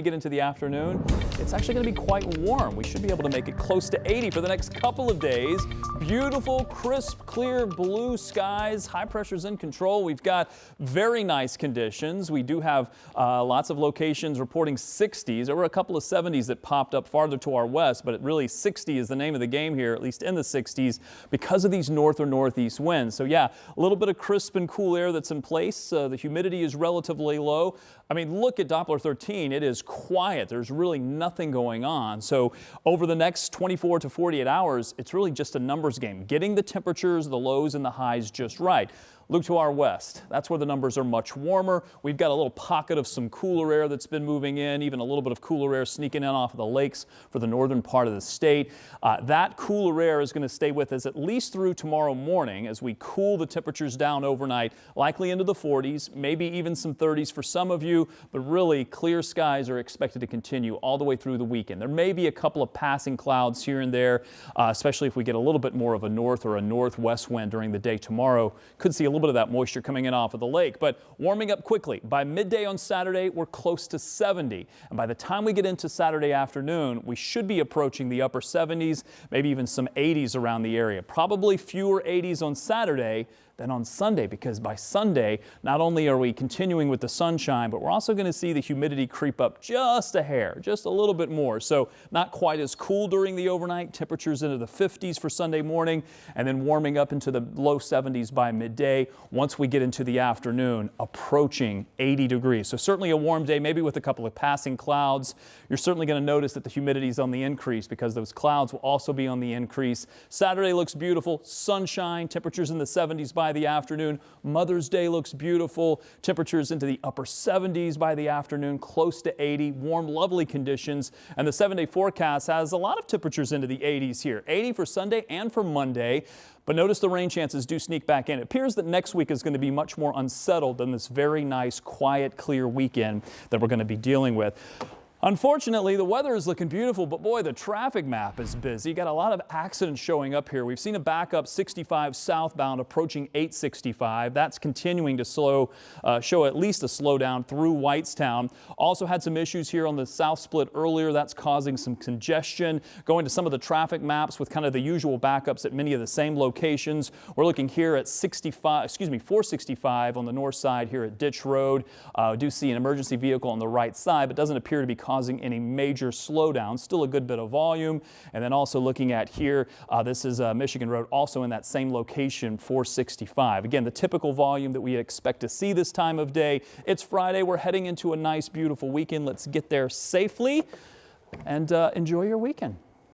Get into the afternoon, it's actually going to be quite warm. We should be able to make it close to 80 for the next couple of days. Beautiful, crisp, clear blue skies. High pressure's in control. We've got very nice conditions. We do have lots of locations reporting 60s. There were a couple of 70s that popped up farther to our west, but really 60 is the name of the game here, at least in the 60s, because of these north or northeast winds. So yeah, a little bit of crisp and cool air that's in place. The humidity is relatively low. I mean, look at Doppler 13. It is quiet. There's really nothing going on. So over the next 24 to 48 hours, it's really just a numbers game, getting the temperatures, the lows and the highs just right. Look to our west. That's where the numbers are much warmer. We've got a little pocket of some cooler air that's been moving in, even a little bit of cooler air sneaking in off of the lakes for the northern part of the state. That cooler air is going to stay with us at least through tomorrow morning as we cool the temperatures down overnight, likely into the 40s, maybe even some 30s for some of you, but really clear skies are expected to continue all the way through the weekend. There may be a couple of passing clouds here and there, especially if we get a little bit more of a north or a northwest wind during the day tomorrow. Could see a little bit of that moisture coming in off of the lake, but warming up quickly. By midday on Saturday, we're close to 70. And by the time we get into Saturday afternoon, we should be approaching the upper 70s, maybe even some 80s around the area. Probably fewer 80s on Saturday than on Sunday, because by Sunday, not only are we continuing with the sunshine, but we're also going to see the humidity creep up just a hair, just a little bit more. So not quite as cool during the overnight, temperatures into the 50s for Sunday morning, and then warming up into the low 70s by midday. Once we get into the afternoon, approaching 80 degrees. So certainly a warm day, maybe with a couple of passing clouds. You're certainly going to notice that the humidity is on the increase because those clouds will also be on the increase. Saturday looks beautiful, sunshine, temperatures in the 70s by the afternoon. Mother's Day looks beautiful. Temperatures into the upper 70s by the afternoon, close to 80. Warm, lovely conditions. And the 7-day forecast has a lot of temperatures into the 80s here. 80 for Sunday and for Monday. But notice the rain chances do sneak back in. It appears that next week is going to be much more unsettled than this very nice, quiet, clear weekend that we're going to be dealing with. Unfortunately, the weather is looking beautiful, but boy, the traffic map is busy. Got a lot of accidents showing up here. We've seen a backup 65 southbound approaching 865. That's continuing to show at least a slowdown through Whitestown. Also had some issues here on the south split earlier. That's causing some congestion. Going to some of the traffic maps with kind of the usual backups at many of the same locations. We're looking here at 465 on the north side here at Ditch Road. Do see an emergency vehicle on the right side, but doesn't appear to be causing any major slowdown. Still a good bit of volume. And then also looking at here, this is Michigan Road, also in that same location, 465. Again, the typical volume that we expect to see this time of day. It's Friday. We're heading into a nice, beautiful weekend. Let's get there safely and enjoy your weekend.